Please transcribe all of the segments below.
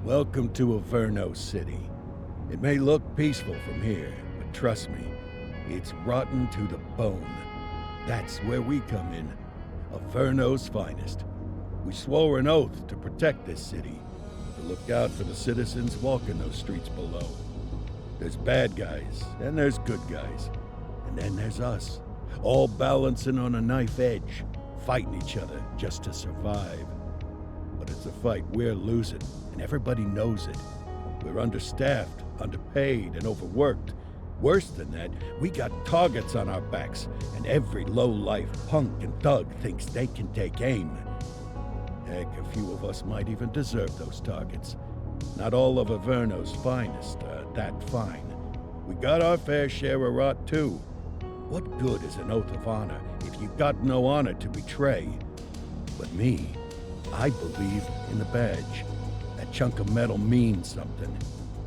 Welcome to Averno City. It may look peaceful from here, but trust me, it's rotten to the bone. That's where we come in. Averno's finest. We swore an oath to protect this city, to look out for the citizens walking those streets below. There's bad guys, and there's good guys. And then there's us, all balancing on a knife edge, fighting each other just to survive. But it's a fight we're losing, and everybody knows it. We're understaffed, underpaid, and overworked. Worse than that, we got targets on our backs, and every low-life punk and thug thinks they can take aim. Heck, a few of us might even deserve those targets. Not all of Averno's finest are that fine. We got our fair share of rot, too. What good is an oath of honor if you got no honor to betray? But me, I believe in the badge. That chunk of metal means something.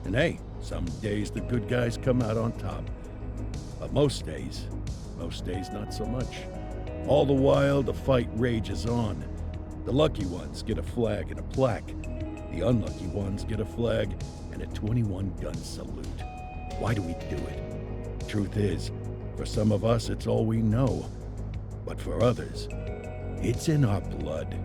And hey, some days the good guys come out on top. But most days not so much. All the while, the fight rages on. The lucky ones get a flag and a plaque. The unlucky ones get a flag and a 21-gun salute. Why do we do it? Truth is, for some of us, it's all we know. But for others, it's in our blood.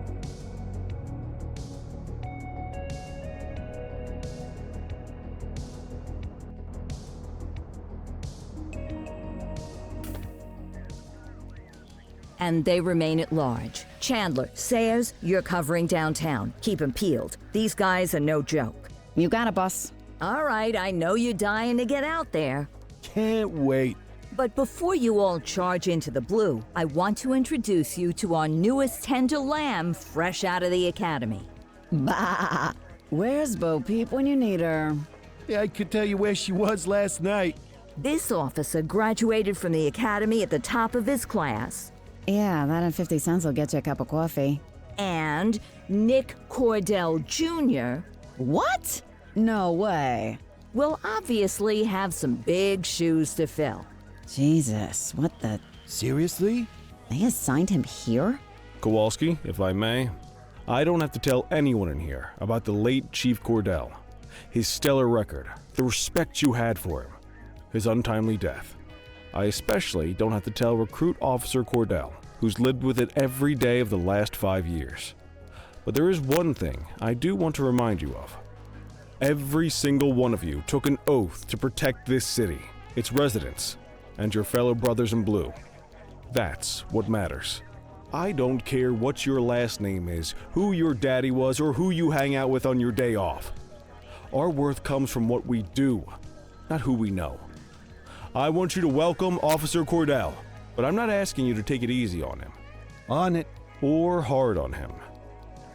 And they remain at large. Chandler, Sayers, you're covering downtown. Keep 'em peeled. These guys are no joke. You got it, boss. All right, I know you're dying to get out there. Can't wait. But before you all charge into the blue, I want to introduce you to our newest tender lamb fresh out of the academy. Bah! Where's Bo Peep when you need her? Yeah, I could tell you where she was last night. This officer graduated from the academy at the top of his class. Yeah, that and 50 cents will get you a cup of coffee. And Nick Cordell Jr. What? No way. will obviously have some big shoes to fill. Jesus, what the... Seriously? They assigned him here? Kowalski, if I may, I don't have to tell anyone in here about the late Chief Cordell, his stellar record, the respect you had for him, his untimely death. I especially don't have to tell Recruit Officer Cordell, who's lived with it every day of the last 5 years. But there is one thing I do want to remind you of. Every single one of you took an oath to protect this city, its residents, and your fellow brothers in blue. That's what matters. I don't care what your last name is, who your daddy was, or who you hang out with on your day off. Our worth comes from what we do, not who we know. I want you to welcome Officer Cordell, but I'm not asking you to take it easy on him. On it. Or hard on him.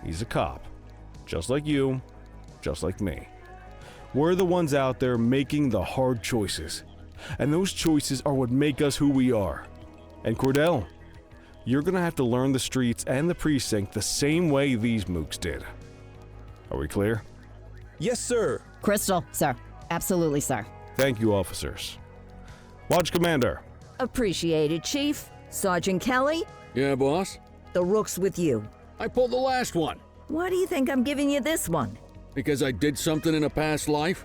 He's a cop, just like you, just like me. We're the ones out there making the hard choices, and those choices are what make us who we are. And Cordell, you're gonna have to learn the streets and the precinct the same way these mooks did. Are we clear? Yes, sir. Crystal, sir. Absolutely, sir. Thank you, officers. Lodge Commander. Appreciated, Chief. Sergeant Kelly, Yeah, boss? the rook's with you. I pulled the last one. Why do you think I'm giving you this one? Because I did something in a past life?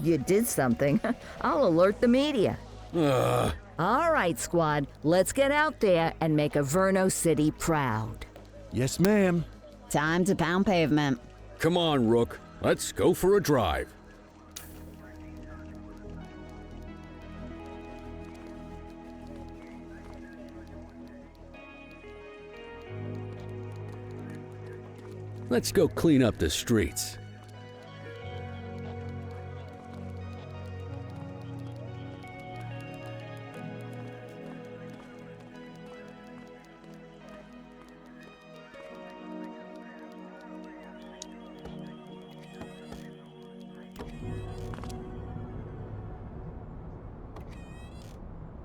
You did something. I'll alert the media. Ugh. All right, squad, let's get out there and make Averno City proud. Yes, ma'am. Time to pound pavement. Come on, Rook. Let's go for a drive. Let's go clean up the streets.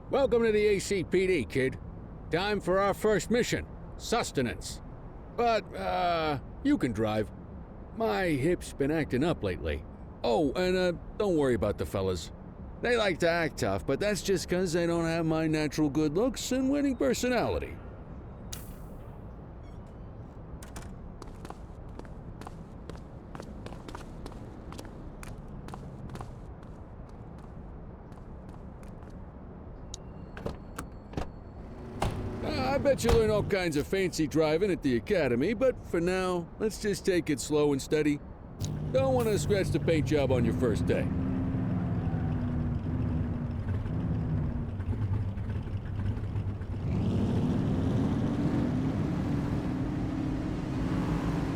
Welcome to the ACPD, kid. Time for our first mission, sustenance. But, you can drive. My hip's been acting up lately. Oh, and, don't worry about the fellas. They like to act tough, but that's just 'cause they don't have my natural good looks and winning personality. bet you learn all kinds of fancy driving at the academy, but for now, let's just take it slow and steady. Don't want to scratch the paint job on your first day.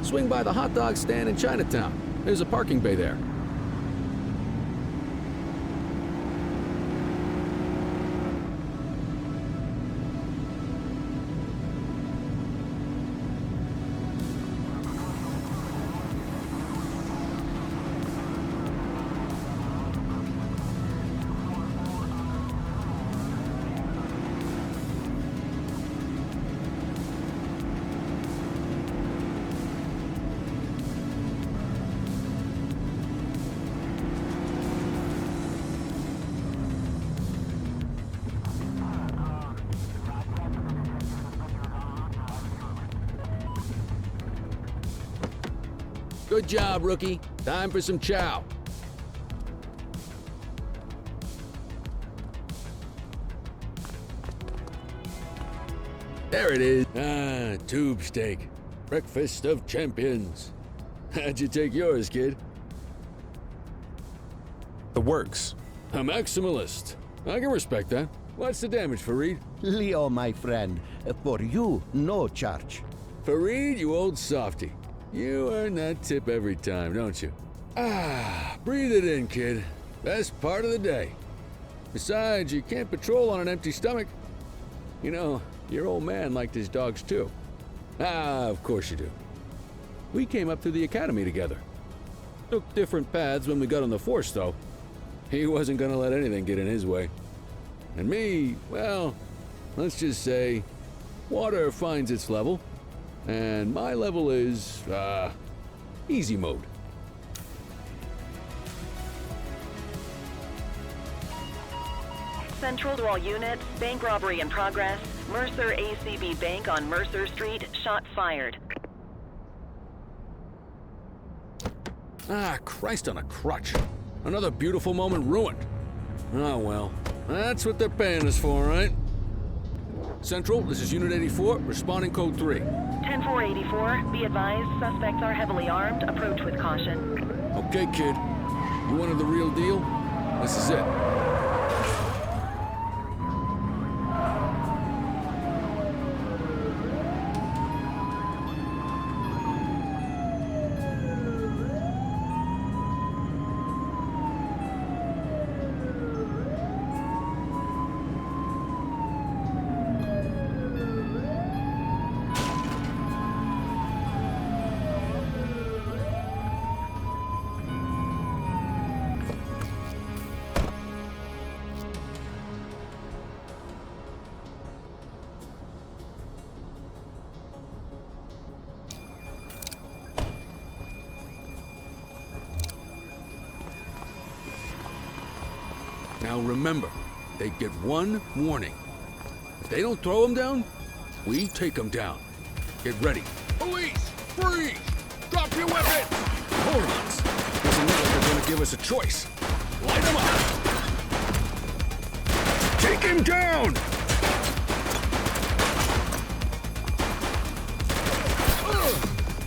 Swing by the hot dog stand in Chinatown. There's a parking bay there. Good job, rookie. Time for some chow. There it is. Ah, tube steak. Breakfast of champions. How'd you take yours, kid? The works. A maximalist. I can respect that. What's the damage, Fareed? Leo, my friend, for you, no charge. Fareed, you old softy. You earn that tip every time, don't you? Ah, breathe it in, kid. Best part of the day. Besides, you can't patrol on an empty stomach. You know, your old man liked his dogs too. Ah, of course you do. We came up through the academy together. Took different paths when we got on the force, though. He wasn't gonna let anything get in his way. And me, well, let's just say, water finds its level. And my level is, easy mode. Central to all units, bank robbery in progress. Mercer ACB Bank on Mercer Street, shots fired. Ah, Christ on a crutch. Another beautiful moment ruined. Oh well, that's what they're paying us for, right? Central, this is Unit 84, responding code 3. 10-484, be advised, suspects are heavily armed, approach with caution. Okay, kid. You wanted the real deal? This is it. Now remember, they get one warning. If they don't throw them down, we take them down. Get ready. Police! Freeze! Drop your weapon! Morons! Doesn't look like they're gonna give us a choice. Light them up! Take him down!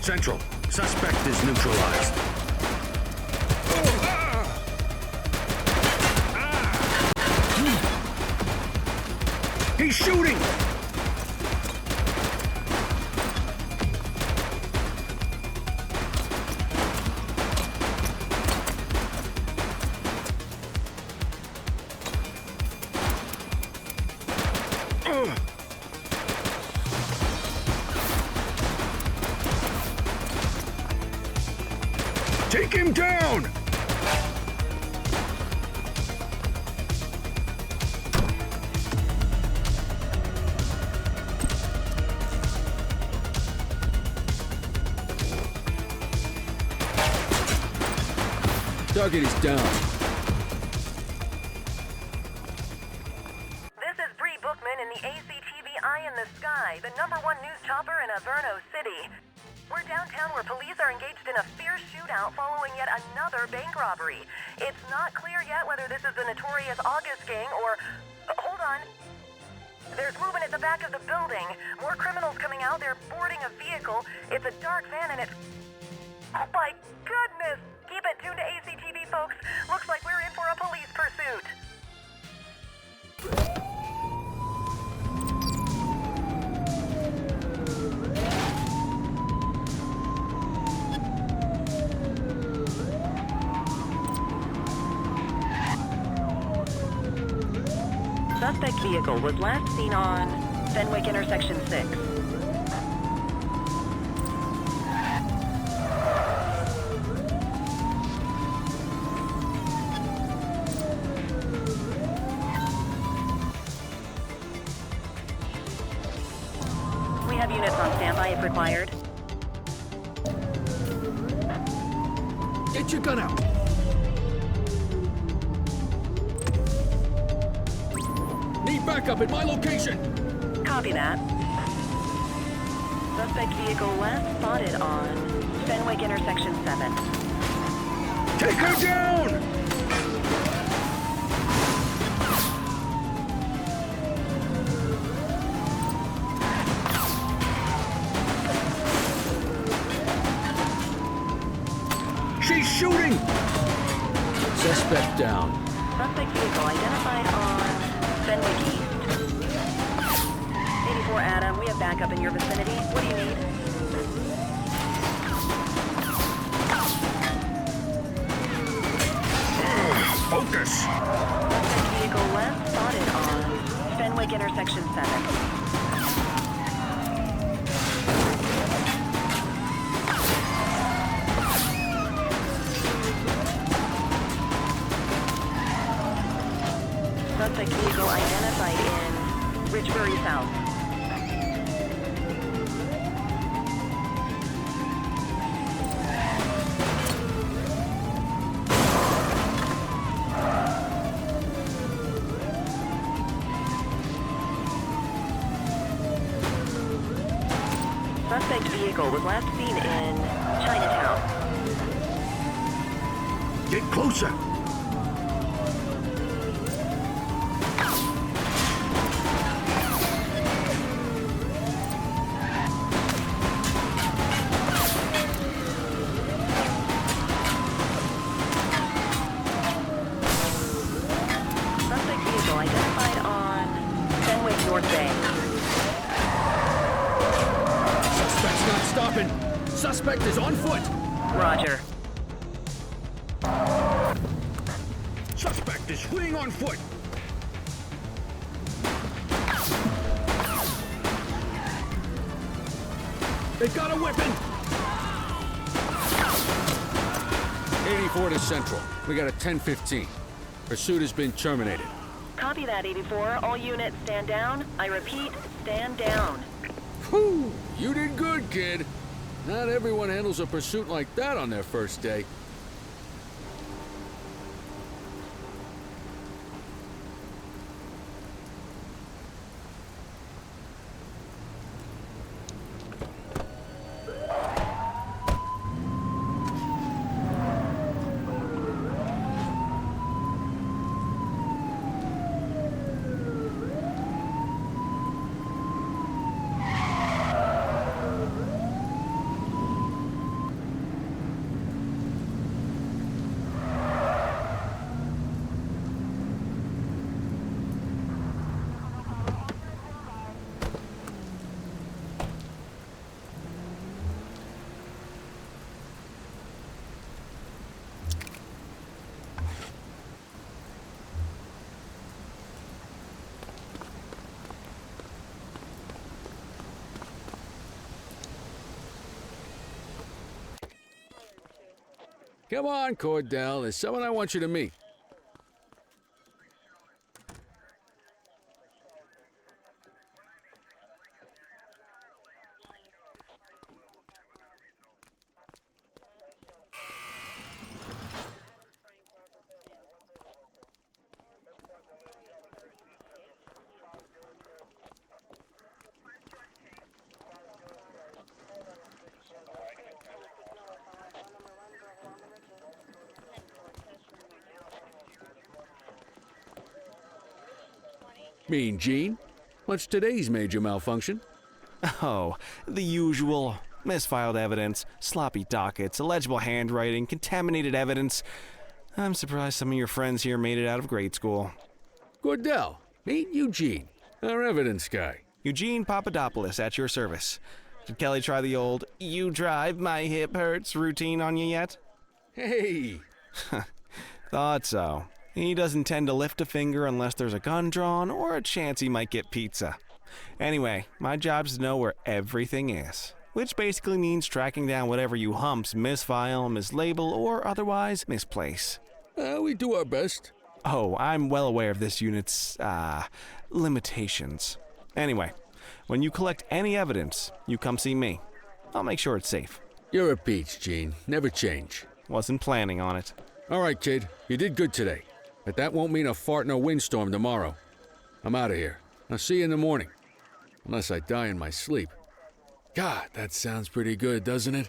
Central, suspect is neutralized. He's shooting! Take him down! Target is down. This is Bree Bookman in the ACTV Eye in the Sky, the #1 news chopper in Averno City. We're downtown where police are engaged in a fierce shootout following yet another bank robbery. It's not clear yet whether this is the notorious August gang or... hold on. There's movement at the back of the building. More criminals coming out. They're boarding a vehicle. It's a dark van and it's... Oh my goodness! Keep it tuned to ACTV, folks. Looks like we're in for a police pursuit. Suspect vehicle was last seen on Fenwick intersection 6. We have units on standby if required. Get your gun out! Need backup at my location! Copy that. Suspect vehicle last spotted on Fenwick intersection 7. Take her down! She's shooting! Suspect down. Suspect vehicle identified on Fenwick East. 84 Adam, we have backup in your vicinity. What do you need? Focus! Suspect vehicle last spotted on Fenwick intersection 7. Suspect vehicle identified in Richbury South. Suspect vehicle was last seen in Chinatown. Get closer! Suspect vehicle identified on Fenwick North Bay. Suspect's not stopping! Suspect is on foot! Roger. Suspect is fleeing on foot! They got a weapon! 84 to Central. We got a 10-15. Pursuit has been terminated. Copy that, 84. All units stand down. I repeat, stand down. Whew! You did good, kid. Not everyone handles a pursuit like that on their first day. Come on, Cordell. There's someone I want you to meet. Mean Gene? What's today's major malfunction? Oh, the usual. Misfiled evidence, sloppy dockets, illegible handwriting, contaminated evidence. I'm surprised some of your friends here made it out of grade school. Cordell, meet Eugene, our evidence guy. Eugene Papadopoulos at your service. Did Kelly try the old, "you drive, my hip hurts" routine on you yet? Hey! Thought so. He doesn't tend to lift a finger unless there's a gun drawn or a chance he might get pizza. Anyway, my job's to know where everything is, which basically means tracking down whatever you humps misfile, mislabel, or otherwise misplace. We do our best. Oh, I'm well aware of this unit's, limitations. Anyway, when you collect any evidence, you come see me. I'll make sure it's safe. You're a peach, Gene. Never change. Wasn't planning on it. All right, kid. You did good today. But that won't mean a fart in a windstorm tomorrow. I'm out of here. I'll see you in the morning. Unless I die in my sleep. God, that sounds pretty good, doesn't it?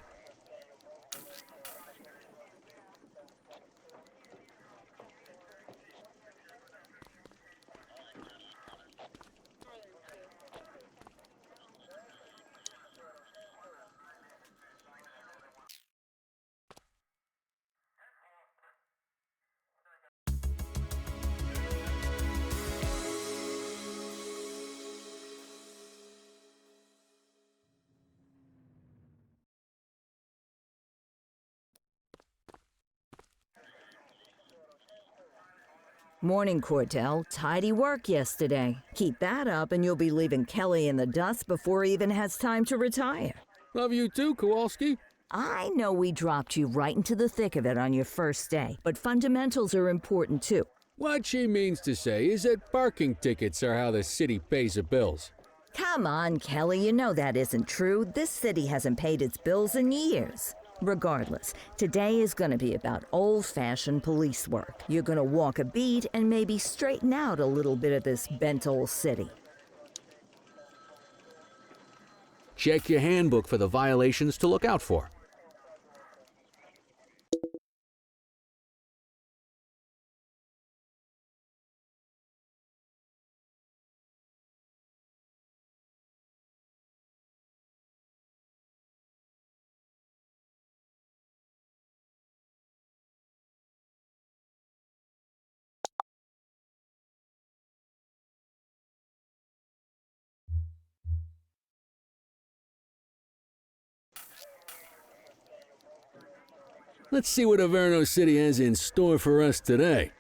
Morning, Cordell. Tidy work yesterday. Keep that up and you'll be leaving Kelly in the dust before he even has time to retire. Love you too, Kowalski. I know we dropped you right into the thick of it on your first day, but fundamentals are important too. What she means to say is that parking tickets are how the city pays the bills. Come on, Kelly, you know that isn't true. This city hasn't paid its bills in years. Regardless, today is going to be about old-fashioned police work. You're going to walk a beat and maybe straighten out a little bit of this bent old city. Check your handbook for the violations to look out for. Let's see what Averno City has in store for us today.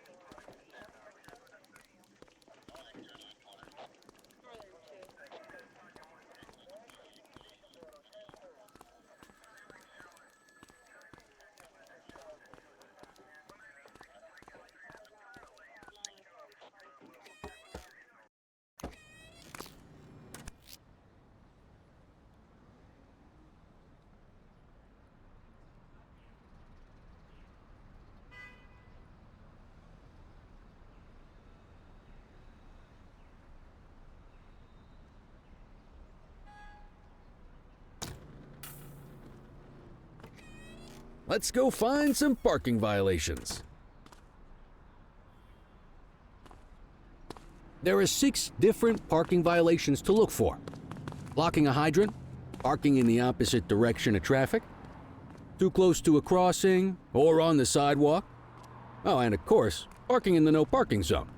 Let's go find some parking violations. There are 6 different parking violations to look for. Blocking a hydrant, parking in the opposite direction of traffic, too close to a crossing or on the sidewalk. Oh, and of course, parking in the no parking zone.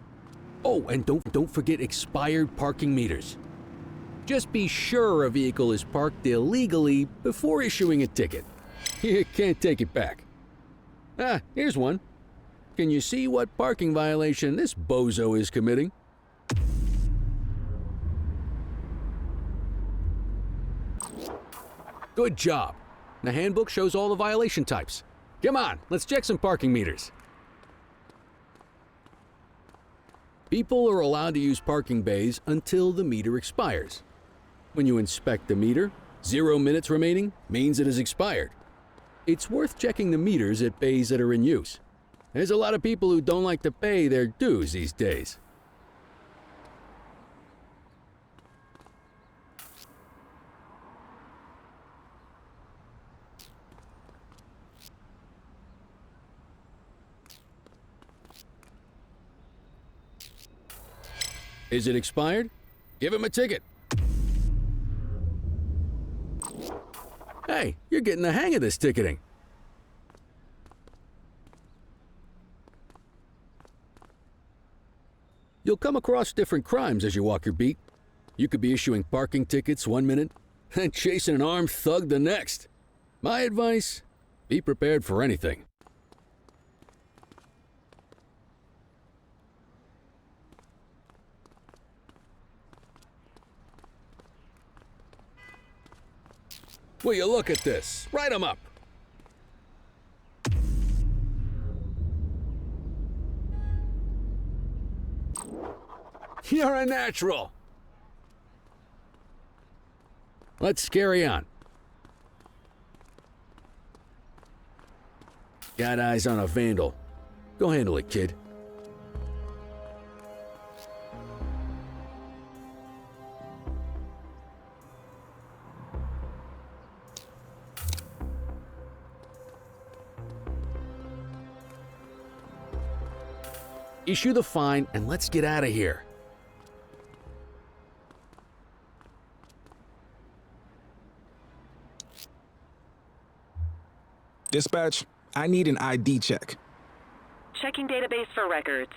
Oh, and don't forget expired parking meters. Just be sure a vehicle is parked illegally before issuing a ticket. You can't take it back. Ah, here's one. Can you see what parking violation this bozo is committing? Good job. The handbook shows all the violation types. Come on, let's check some parking meters. People are allowed to use parking bays until the meter expires. When you inspect the meter, 0 minutes remaining means it has expired. It's worth checking the meters at bays that are in use. There's a lot of people who don't like to pay their dues these days. Is it expired? Give him a ticket. Hey, you're getting the hang of this ticketing. You'll come across different crimes as you walk your beat. You could be issuing parking tickets one minute and chasing an armed thug the next. My advice, be prepared for anything. Will you look at this? Write 'em up. You're a natural. Let's carry on. Got eyes on a vandal. Go handle it, kid. Issue the fine and let's get out of here. Dispatch, I need an ID check. Checking database for records.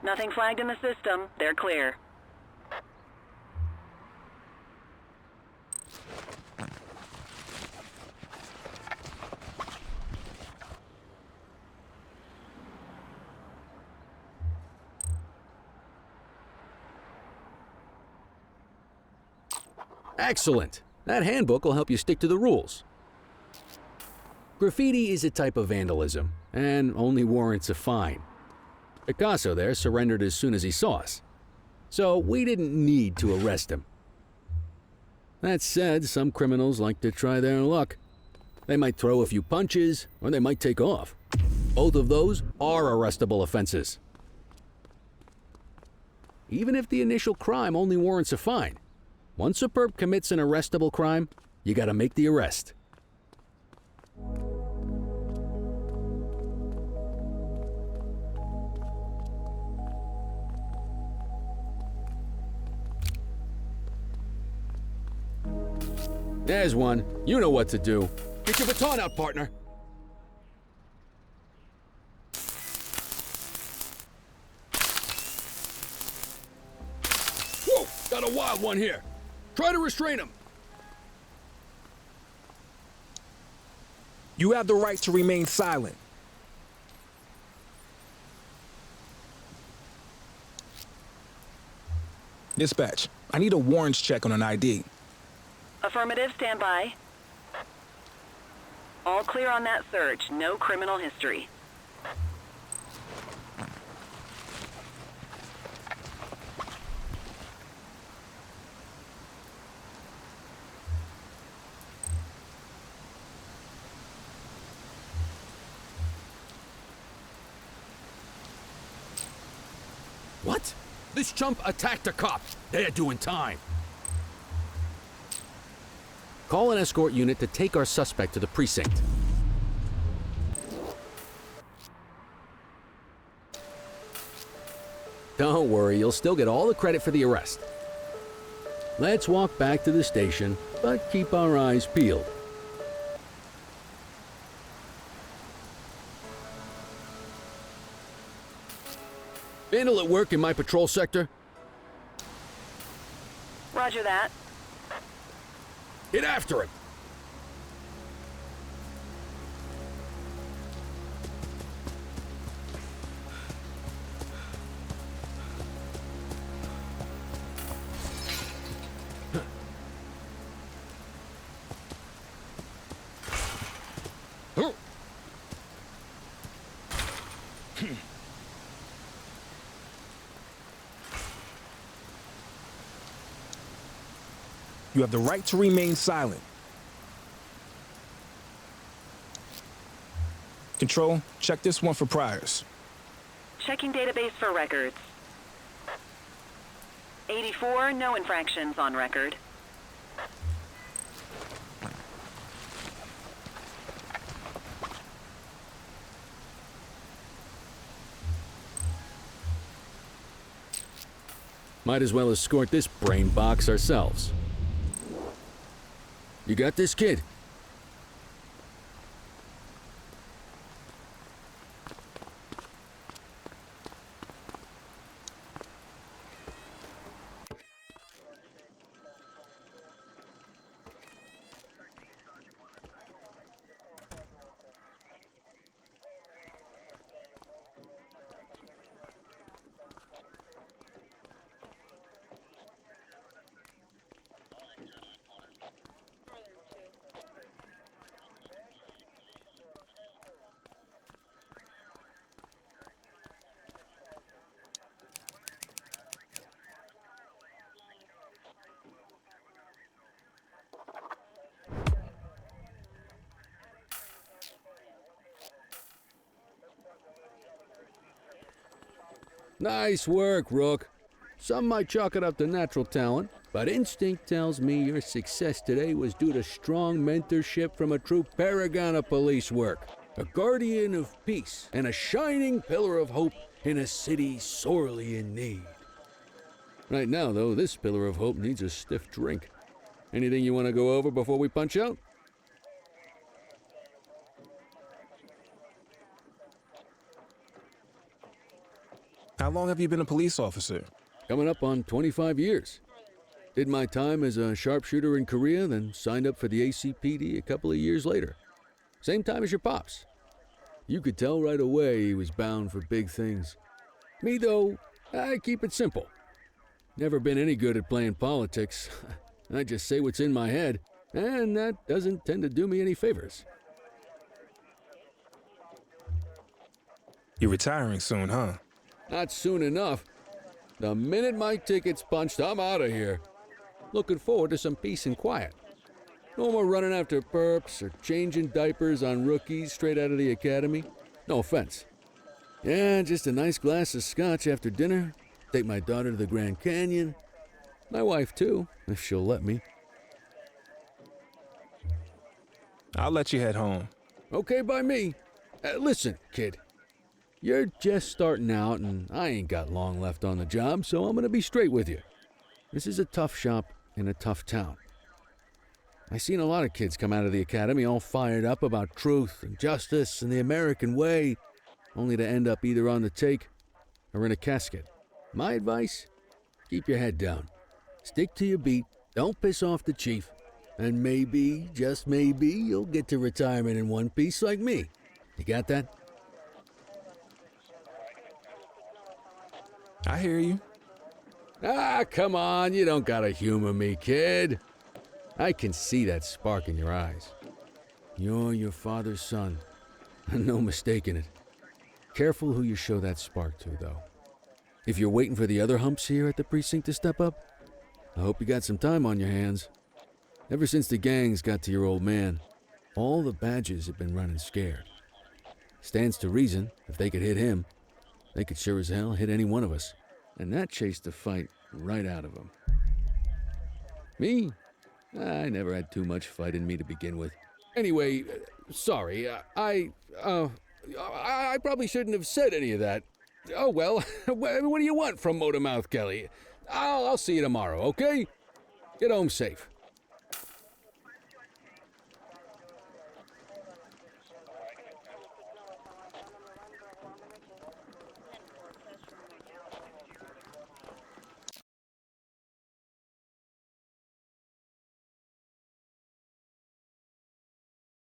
Nothing flagged in the system. They're clear. Excellent. That handbook will help you stick to the rules. Graffiti is a type of vandalism, and only warrants a fine. Picasso there surrendered as soon as he saw us, so we didn't need to arrest him. That said, some criminals like to try their luck. They might throw a few punches, or they might take off. Both of those are arrestable offenses. Even if the initial crime only warrants a fine, once a perp commits an arrestable crime, you gotta make the arrest. There's one. You know what to do. Get your baton out, partner. Whoa! Got a wild one here. Try to restrain him. You have the right to remain silent. Dispatch, I need a warrants check on an ID. Affirmative, stand by. All clear on that search. No criminal history. What? This chump attacked a cop. They're doing time. Call an escort unit to take our suspect to the precinct. Don't worry, you'll still get all the credit for the arrest. Let's walk back to the station, but keep our eyes peeled. Vandal at work in my patrol sector? Roger that. Get after him! You have the right to remain silent. Control, check this one for priors. Checking database for records. 84, no infractions on record. Might as well escort this brain box ourselves. You got this, kid? Nice work, Rook. Some might chalk it up to natural talent, but instinct tells me your success today was due to strong mentorship from a true paragon of police work, a guardian of peace, and a shining pillar of hope in a city sorely in need. Right now, though, this pillar of hope needs a stiff drink. Anything you want to go over before we punch out? How long have you been a police officer? Coming up on 25 years. Did my time as a sharpshooter in Korea, then signed up for the ACPD a couple of years later. Same time as your pops. You could tell right away he was bound for big things. Me, though, I keep it simple. Never been any good at playing politics. I just say what's in my head, and that doesn't tend to do me any favors. You're retiring soon, huh? Not soon enough. The minute my ticket's punched, I'm out of here. Looking forward to some peace and quiet. No more running after perps or changing diapers on rookies straight out of the academy. No offense. Yeah, just a nice glass of scotch after dinner. Take my daughter to the Grand Canyon. My wife, too, if she'll let me. I'll let you head home. Okay by me. Listen, kid. You're just starting out, and I ain't got long left on the job, so I'm gonna be straight with you. This is a tough shop in a tough town. I seen a lot of kids come out of the academy all fired up about truth and justice and the American way, only to end up either on the take or in a casket. My advice? Keep your head down. Stick to your beat, don't piss off the chief, and maybe, just maybe, you'll get to retirement in one piece like me. You got that? I hear you. Ah, come on, you don't gotta humor me, kid. I can see that spark in your eyes. You're your father's son, no mistaking it. Careful who you show that spark to, though. If you're waiting for the other humps here at the precinct to step up, I hope you got some time on your hands. Ever since the gangs got to your old man, all the badges have been running scared. Stands to reason, if they could hit him, they could sure as hell hit any one of us. And that chased the fight right out of them. Me? I never had too much fight in me to begin with. Anyway, sorry, I probably shouldn't have said any of that. Oh well, what do you want from Motormouth Kelly? I'll see you tomorrow, okay? Get home safe.